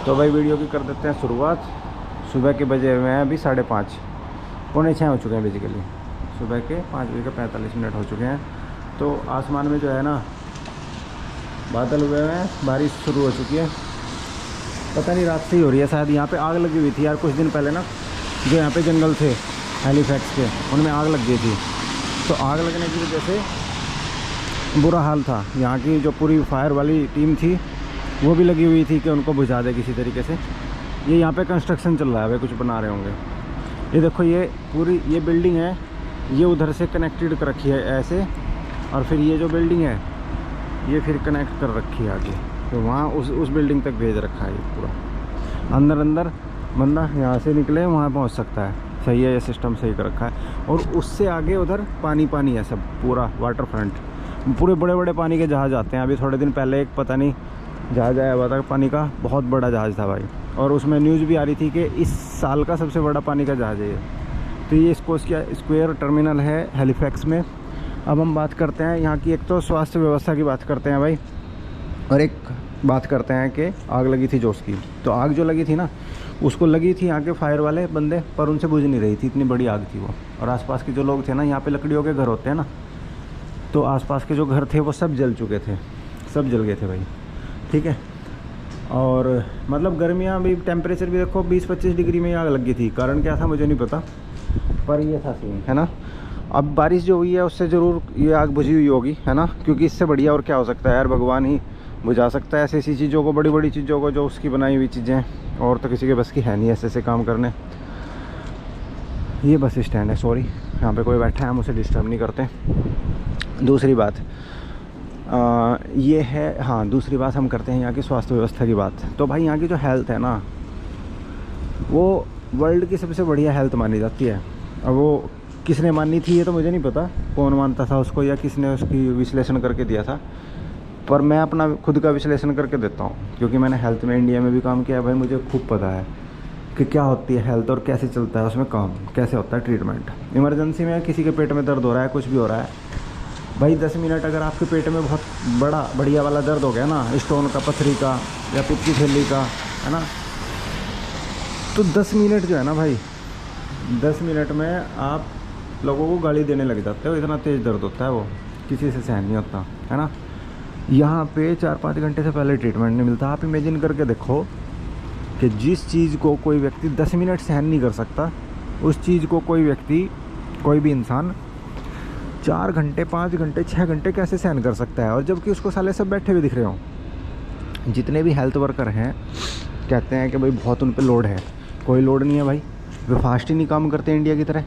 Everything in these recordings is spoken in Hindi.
तो भाई वीडियो की कर देते हैं शुरुआत। सुबह के बजे हुए हैं अभी 5:30, पौने 6 हो चुके हैं बेसिकली। सुबह के 5:45 हो चुके हैं। तो आसमान में जो है ना बादल हुए हुए हैं, बारिश शुरू हो चुकी है। पता नहीं रात से ही हो रही है शायद। यहाँ पे आग लगी हुई थी यार कुछ दिन पहले ना, जो यहाँ पे जंगल थे हैलीफैक्स के, उनमें आग लग गई थी। तो आग लगने की वजह से बुरा हाल था। यहाँ की जो पूरी फायर वाली टीम थी वो भी लगी हुई थी कि उनको बुझा दे किसी तरीके से। ये यहाँ पे कंस्ट्रक्शन चल रहा है, वे कुछ बना रहे होंगे। ये देखो ये पूरी ये बिल्डिंग है, ये उधर से कनेक्टेड कर रखी है ऐसे, और फिर ये जो बिल्डिंग है ये फिर कनेक्ट कर रखी है आगे। तो वहाँ उस बिल्डिंग तक भेज रखा है ये पूरा। अंदर अंदर बंदा यहाँ से निकले वहाँ पहुँच सकता है। सही है, ये सिस्टम सही कर रखा है। और उससे आगे उधर पानी पानी है सब, पूरा वाटर फ्रंट, पूरे बड़े बड़े पानी के जहाज़ आते हैं। अभी थोड़े दिन पहले एक पता नहीं जहाज़ आया हुआ था पानी का, बहुत बड़ा जहाज़ था भाई, और उसमें न्यूज़ भी आ रही थी कि इस साल का सबसे बड़ा पानी का जहाज़ है ये। तो ये स्क्वायर टर्मिनल है हैलीफैक्स में। अब हम बात करते हैं यहाँ की, एक तो स्वास्थ्य व्यवस्था की बात करते हैं भाई, और एक बात करते हैं कि आग लगी थी जो उसकी। तो आग जो लगी थी ना, उसको लगी थी यहाँ के फायर वाले बंदे, पर उनसे बुझ नहीं रही थी, इतनी बड़ी आग थी वो। और आसपास के जो लोग थे ना, यहाँ पे लकड़ियों के घर होते हैं ना, तो आसपास के जो घर थे वो सब जल चुके थे, सब जल गए थे भाई। ठीक है। और मतलब गर्मियाँ भी, टेम्परेचर भी देखो 20-25 डिग्री में आग लगी थी। कारण क्या था मुझे नहीं पता, पर ये था सीन, है ना। अब बारिश जो हुई है उससे ज़रूर ये आग बुझी हुई होगी, है ना, क्योंकि इससे बढ़िया और क्या हो सकता है यार, भगवान ही बुझा सकता है ऐसी ऐसी चीज़ों को, बड़ी बड़ी चीज़ों को, जो उसकी बनाई हुई चीज़ें हैं। और तो किसी के बस की है नहीं ऐसे ऐसे काम करने। ये बस स्टैंड है, सॉरी, यहाँ पे कोई बैठा है, हम उसे डिस्टर्ब नहीं करते। दूसरी बात ये है, हाँ दूसरी बात हम करते हैं यहाँ की स्वास्थ्य व्यवस्था की बात। तो भाई यहाँ की जो हेल्थ है ना, वो वर्ल्ड की सबसे बढ़िया हेल्थ मानी जाती है। अब वो किसने मानी थी ये तो मुझे नहीं पता, कौन मानता था उसको या किसने उसकी विश्लेषण करके दिया था, पर मैं अपना खुद का विश्लेषण करके देता हूँ, क्योंकि मैंने हेल्थ में इंडिया में भी काम किया है भाई। मुझे खूब पता है कि क्या होती है हेल्थ और कैसे चलता है उसमें काम, कैसे होता है ट्रीटमेंट। इमरजेंसी में किसी के पेट में दर्द हो रहा है, कुछ भी हो रहा है भाई, 10 मिनट अगर आपके पेट में बहुत बढ़िया वाला दर्द हो गया ना, स्टोन का, पथरी का या पित्त की थैली का, है ना, तो 10 मिनट जो है ना भाई, 10 मिनट में आप लोगों को गाली देने लग जाते हो, इतना तेज़ दर्द होता है वो, किसी से सहन नहीं होता, है ना। यहाँ पे 4-5 घंटे से पहले ट्रीटमेंट नहीं मिलता। आप इमेजिन करके देखो कि जिस चीज़ को कोई व्यक्ति 10 मिनट सहन नहीं कर सकता, उस चीज़ को कोई व्यक्ति, कोई भी इंसान 4 घंटे, 5 घंटे, 6 घंटे कैसे सहन कर सकता है। और जबकि उसको साले सब बैठे हुए दिख रहे हों। जितने भी हेल्थ वर्कर हैं कहते हैं कि भाई बहुत उन पे लोड है, कोई लोड नहीं है भाई, वे फास्ट ही नहीं काम करते इंडिया की तरह।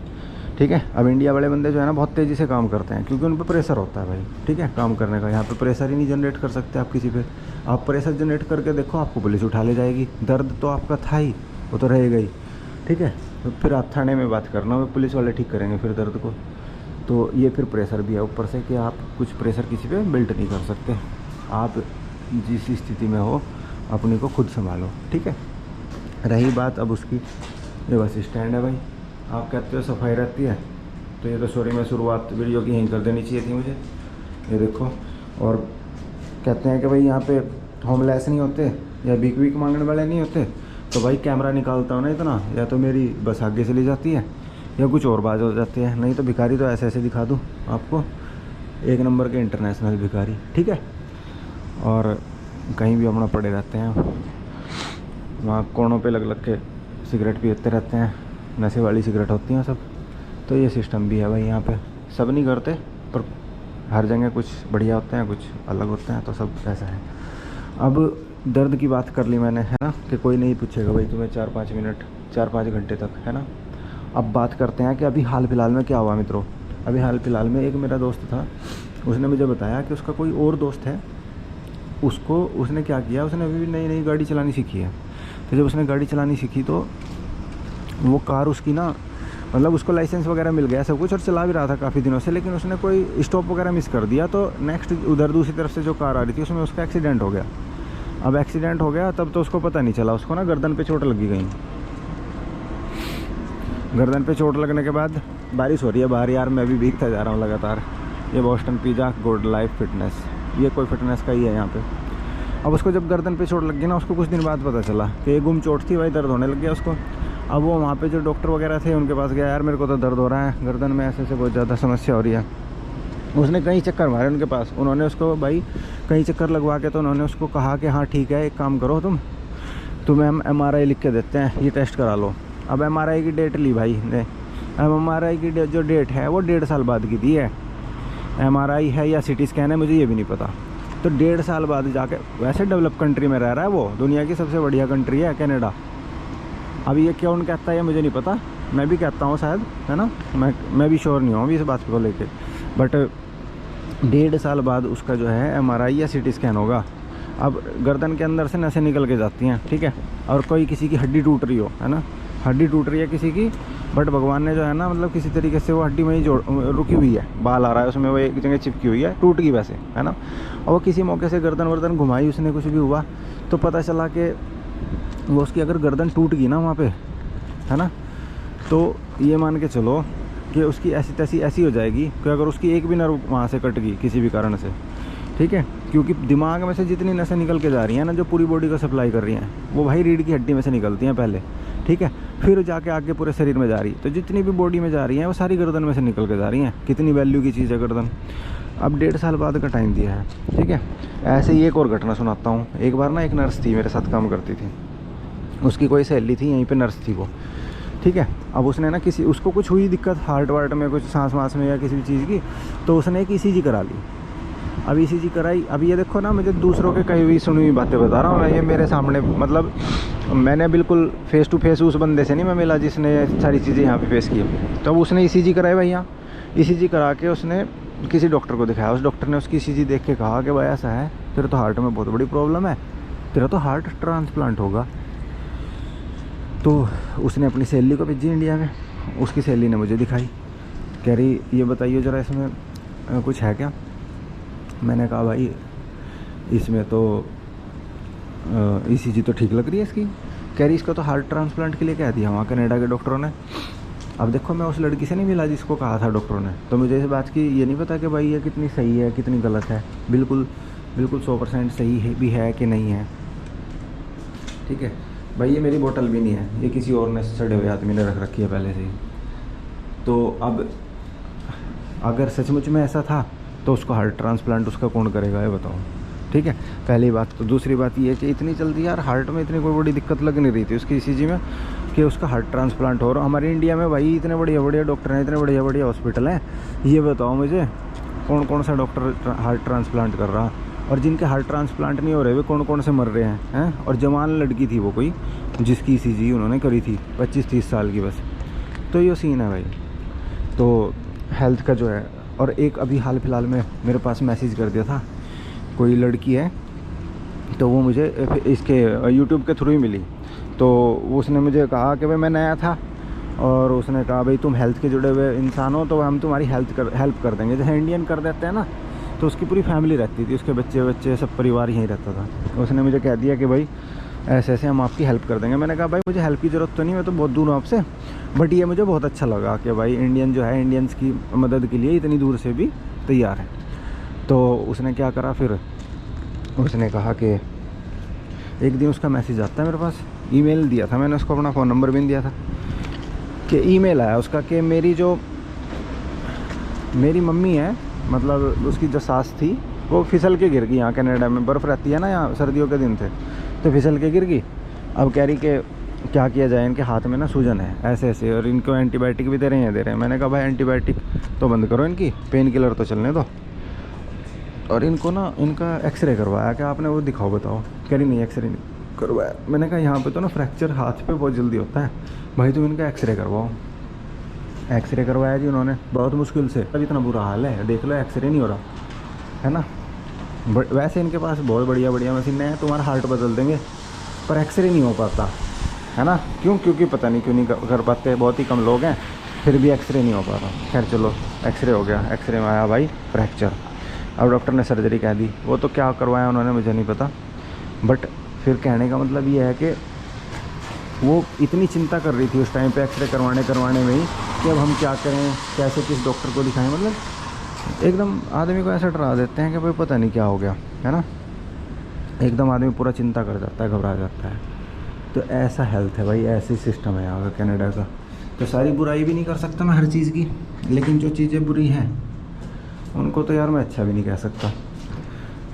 ठीक है। अब इंडिया वाले बंदे जो है ना बहुत तेज़ी से काम करते हैं, क्योंकि उन पर प्रेशर होता है भाई, ठीक है, काम करने का। यहाँ पे प्रेशर ही नहीं जनरेट कर सकते आप किसी पे। आप प्रेशर जनरेट करके देखो, आपको पुलिस उठा ले जाएगी। दर्द तो आपका था ही, वो तो रहेगा ही, ठीक है। तो फिर आप थाने में बात करना, वो पुलिस वाले ठीक करेंगे फिर दर्द को। तो ये फिर प्रेशर भी है ऊपर से कि आप कुछ प्रेशर किसी पे बिल्ट नहीं कर सकते। आप जिस स्थिति में हो अपनी को खुद संभालो, ठीक है। रही बात अब उसकी, ये बस स्टैंड है भाई। आप कहते हो सफाई रहती है, तो ये तो सॉरी, मैं शुरुआत वीडियो की यहीं कर देनी चाहिए थी मुझे। ये देखो, और कहते हैं कि भाई यहाँ पे होमलेस नहीं होते या भीख वीक मांगने वाले नहीं होते, तो भाई कैमरा निकालता हूँ ना इतना, या तो मेरी बस आगे चली जाती है या कुछ और बात हो जाती है। नहीं तो भिखारी तो ऐसे ऐसे दिखा दूँ आपको, 1 नंबर के इंटरनेशनल भिखारी, ठीक है। और कहीं भी अपना पड़े रहते हैं, वहाँ कोनों पे लग के सिगरेट पीते रहते हैं, नशे वाली सिगरेट होती हैं सब। तो ये सिस्टम भी है भाई यहाँ पे। सब नहीं करते, पर हर जगह कुछ बढ़िया होते हैं, कुछ अलग होते हैं, तो सब ऐसा है। अब दर्द की बात कर ली मैंने, है ना, कि कोई नहीं पूछेगा भाई तुम्हें 4-5 मिनट, 4-5 घंटे तक, है ना। अब बात करते हैं कि अभी हाल फिलहाल में क्या हुआ मित्रों। अभी हाल फिलहाल में एक मेरा दोस्त था, उसने मुझे बताया कि उसका कोई और दोस्त है, उसने क्या किया, उसने अभी भी नई गाड़ी चलानी सीखी है। तो जब उसने गाड़ी चलानी सीखी तो वो कार उसकी ना, मतलब उसको लाइसेंस वगैरह मिल गया सब कुछ, और चला भी रहा था काफ़ी दिनों से, लेकिन उसने कोई स्टॉप वगैरह मिस कर दिया। तो नेक्स्ट उधर दूसरी तरफ से जो कार आ रही थी उसमें उसका एक्सीडेंट हो गया। अब एक्सीडेंट हो गया तब तो उसको पता नहीं चला, उसको ना गर्दन पे चोट लगी गई। गर्दन पे चोट लगने के बाद, बारिश हो रही है बाहर यार, मैं भी भीगता जा रहा हूँ लगातार। ये Boston pizza gold life fitness, ये कोई फिटनेस का ही है यहाँ पे। अब उसको जब गर्दन पे चोट लग गई ना, उसको कुछ दिन बाद पता चला कि ये गुम चोट थी भाई, दर्द होने लग गया उसको। अब वो वहाँ पे जो डॉक्टर वगैरह थे उनके पास गया, यार मेरे को तो दर्द हो रहा है गर्दन में, ऐसे बहुत ज़्यादा समस्या हो रही है। उसने कई चक्कर मारे उनके पास, उन्होंने उसको भाई कई चक्कर लगवा के तो उन्होंने उसको कहा कि हाँ ठीक है, एक काम करो तुम्हें हम MRI लिख के देते हैं, ये टेस्ट करा लो। अब MRI की डेट ली भाई ने। अब MRI की जो डेट है वो 1.5 साल बाद की दी है। MRI है या CT स्कैन है मुझे ये भी नहीं पता। तो 1.5 साल बाद जाके, वैसे डेवलप कंट्री में रह रहा है वो, दुनिया की सबसे बढ़िया कंट्री है कनाडा। अब ये कौन कहता है ये मुझे नहीं पता, मैं भी कहता हूँ शायद, है ना, मैं भी श्योर नहीं हूँ अभी इस बात को लेके। बट 1.5 साल बाद उसका जो है MRI या CT स्कैन होगा। अब गर्दन के अंदर से नसें निकल के जाती हैं, ठीक है, और कोई किसी की हड्डी टूट रही हो, है ना, हड्डी टूट रही है किसी की, बट भगवान ने जो है ना, मतलब किसी तरीके से वो हड्डी में ही रुकी हुई है, बाल आ रहा है उसमें, वो एक जगह चिपकी हुई है, टूट गई वैसे, है ना, और वो किसी मौके से गर्दन वर्दन घुमाई उसने, कुछ भी हुआ तो पता चला कि वो उसकी अगर गर्दन टूट गई ना वहाँ पे, है ना, तो ये मान के चलो कि उसकी ऐसी तैसी ऐसी हो जाएगी कि अगर उसकी एक भी नर्व वहाँ से कट गई किसी भी कारण से, ठीक है, क्योंकि दिमाग में से जितनी नसें निकल के जा रही हैं ना, जो पूरी बॉडी को सप्लाई कर रही हैं, वो भाई रीढ़ की हड्डी में से निकलती हैं पहले, ठीक है, फिर जाके आगे पूरे शरीर में जा रही है। तो जितनी भी बॉडी में जा रही हैं वो सारी गर्दन में से निकल के जा रही हैं। कितनी वैल्यू की चीज़ है गर्दन। अब 1.5 साल बाद का टाइम दिया है, ठीक है। ऐसे ही एक और घटना सुनाता हूँ। एक बार ना एक नर्स थी मेरे साथ काम करती थी, उसकी कोई सहेली थी, यहीं पर नर्स थी वो, ठीक है। अब उसने ना उसको कुछ हुई दिक्कत हार्ट वार्ट में, कुछ सांस वाँस में या किसी भी चीज़ की, तो उसने एक ECG करा ली। अब ECG कराई। अब ये देखो ना, मुझे दूसरों के कही हुई सुनी हुई बातें बता रहा हूँ मैं, ये मेरे सामने, मतलब मैंने बिल्कुल फेस टू फेस उस बंदे से नहीं मैं मिला जिसने सारी चीज़ें यहाँ पे फेस की। तो अब उसने ECG कराई भाई, यहाँ ECG करा के उसने किसी डॉक्टर को दिखाया। उस डॉक्टर ने उसकी ECG देख के कहा कि भाई ऐसा है, तेरे तो हार्ट में बहुत बड़ी प्रॉब्लम है, तेरा तो हार्ट ट्रांसप्लांट होगा। तो उसने अपनी सहेली को भेजी इंडिया में, उसकी सहेली ने मुझे दिखाई, कह रही ये बताइए ज़रा इसमें कुछ है क्या। मैंने कहा भाई इसमें तो ECG तो ठीक लग रही है इसकी। कह रही इसको तो हार्ट ट्रांसप्लांट के लिए कह दिया वहाँ कनाडा के डॉक्टरों ने। अब देखो, मैं उस लड़की से नहीं मिला जिसको कहा था डॉक्टरों ने, तो मुझे इस बात की ये नहीं पता कि भाई ये कितनी सही है कितनी गलत है। बिल्कुल 100% सही है भी है कि नहीं है, ठीक है भाई। ये मेरी बोतल भी नहीं है, ये किसी और ने सड़े हुए आदमी ने रख रखी है पहले से ही। तो अब अगर सचमुच में ऐसा था तो उसको हार्ट ट्रांसप्लांट उसका कौन करेगा ये बताओ, ठीक है, पहली बात। तो दूसरी बात ये है कि इतनी जल्दी यार हार्ट में इतनी कोई बड़ी दिक्कत लग नहीं रही थी उसकी ECG में कि उसका हार्ट ट्रांसप्लांट हो रहा। हमारे इंडिया में भाई इतने बढ़िया बढ़िया डॉक्टर हैं, इतने बढ़िया बढ़िया हॉस्पिटल हैं, ये बताओ मुझे कौन कौन सा डॉक्टर हार्ट ट्रांसप्लांट कर रहा, और जिनके हार्ट ट्रांसप्लांट नहीं हो रहे वे कौन कौन से मर रहे हैं। और जवान लड़की थी वो कोई, जिसकी ECG उन्होंने करी थी 25-30 साल की बस। तो ये सीन है भाई, तो हेल्थ का जो है। और एक अभी हाल फिलहाल में मेरे पास मैसेज कर दिया था, कोई लड़की है, तो वो मुझे इसके YouTube के थ्रू ही मिली। तो उसने मुझे कहा कि भाई मैं नया था, और उसने कहा भाई तुम हेल्थ के जुड़े हुए इंसान हो तो हम तुम्हारी हेल्प कर देंगे, जैसे इंडियन कर देते हैं ना। तो उसकी पूरी फैमिली रहती थी, उसके बच्चे सब परिवार यहीं रहता था। उसने मुझे कह दिया कि भाई ऐसे ऐसे हम आपकी हेल्प कर देंगे। मैंने कहा भाई मुझे हेल्प की ज़रूरत तो नहीं, मैं तो बहुत दूर हूँ आपसे, बट ये मुझे बहुत अच्छा लगा कि भाई इंडियन जो है इंडियंस की मदद के लिए इतनी दूर से भी तैयार है। तो उसने क्या करा फिर, उसने कहा कि एक दिन उसका मैसेज आता है मेरे पास, ईमेल दिया था मैंने उसको, अपना फ़ोन नंबर भी नहीं दिया था, कि ईमेल आया उसका कि मेरी मम्मी है, मतलब उसकी जो सास थी वो फिसल के गिर गई। यहाँ कनाडा में बर्फ़ रहती है ना, यहाँ सर्दियों के दिन थे, तो फिसल के गिर गई। अब कह रही कि क्या किया जाए, इनके हाथ में ना सूजन है ऐसे ऐसे, और इनको एंटीबायोटिक भी दे रहे हैं। मैंने कहा भाई एंटीबायोटिक तो बंद करो, इनकी पेन किलर तो चलने दो। और इनको ना इनका एक्सरे करवाया, क्या आपने वो दिखाओ बताओ। कह रही नहीं एक्सरे नहीं करवाया। मैंने कहा यहाँ पे तो ना फ्रैक्चर हाथ पे बहुत जल्दी होता है भाई, तुम इनका एक्सरे करवाओ। एक्सरे करवाया जी उन्होंने बहुत मुश्किल से। अब इतना बुरा हाल है, देख लो एक्सरे नहीं हो रहा है ना। वैसे इनके पास बहुत बढ़िया बढ़िया मशीनें हैं, तुम्हारा हार्ट बदल देंगे, पर एक्सरे नहीं हो पाता है ना। क्यों? क्योंकि पता नहीं क्यों नहीं कर पाते, बहुत ही कम लोग हैं, फिर भी एक्सरे नहीं हो पाता। खैर चलो, एक्सरे हो गया, एक्सरे में आया भाई फ्रैक्चर। अब डॉक्टर ने सर्जरी कह दी, वो तो क्या करवाया उन्होंने मुझे नहीं पता, बट फिर कहने का मतलब ये है कि वो इतनी चिंता कर रही थी उस टाइम पे एक्सरे करवाने में ही कि अब हम क्या करें, कैसे किस डॉक्टर को दिखाएं। मतलब एकदम आदमी को ऐसा डरा देते हैं कि भाई पता नहीं क्या हो गया है ना। एकदम आदमी पूरा चिंता कर जाता है, घबरा जाता है। तो ऐसा हेल्थ है भाई, ऐसी सिस्टम है यहाँ का कनाडा का। तो सारी बुराई भी नहीं कर सकता मैं हर चीज़ की, लेकिन जो चीज़ें बुरी हैं उनको तो यार मैं अच्छा भी नहीं कह सकता।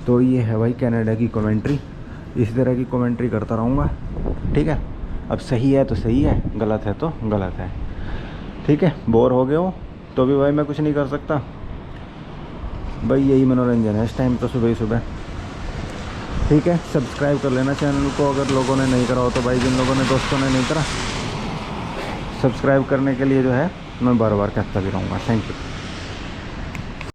तो ये है भाई कनाडा की कमेंट्री, इस तरह की कमेंट्री करता रहूँगा, ठीक है। अब सही है तो सही है, गलत है तो गलत है, ठीक है। बोर हो गए हो तो भी भाई मैं कुछ नहीं कर सकता भाई, यही मनोरंजन है इस टाइम तो, सुबह ही सुबह, ठीक है। सब्सक्राइब कर लेना चैनल को अगर लोगों ने नहीं करा हो तो भाई, जिन लोगों ने, दोस्तों ने नहीं करा, सब्सक्राइब करने के लिए जो है मैं बार बार कहता भी रहूँगा। Thank you.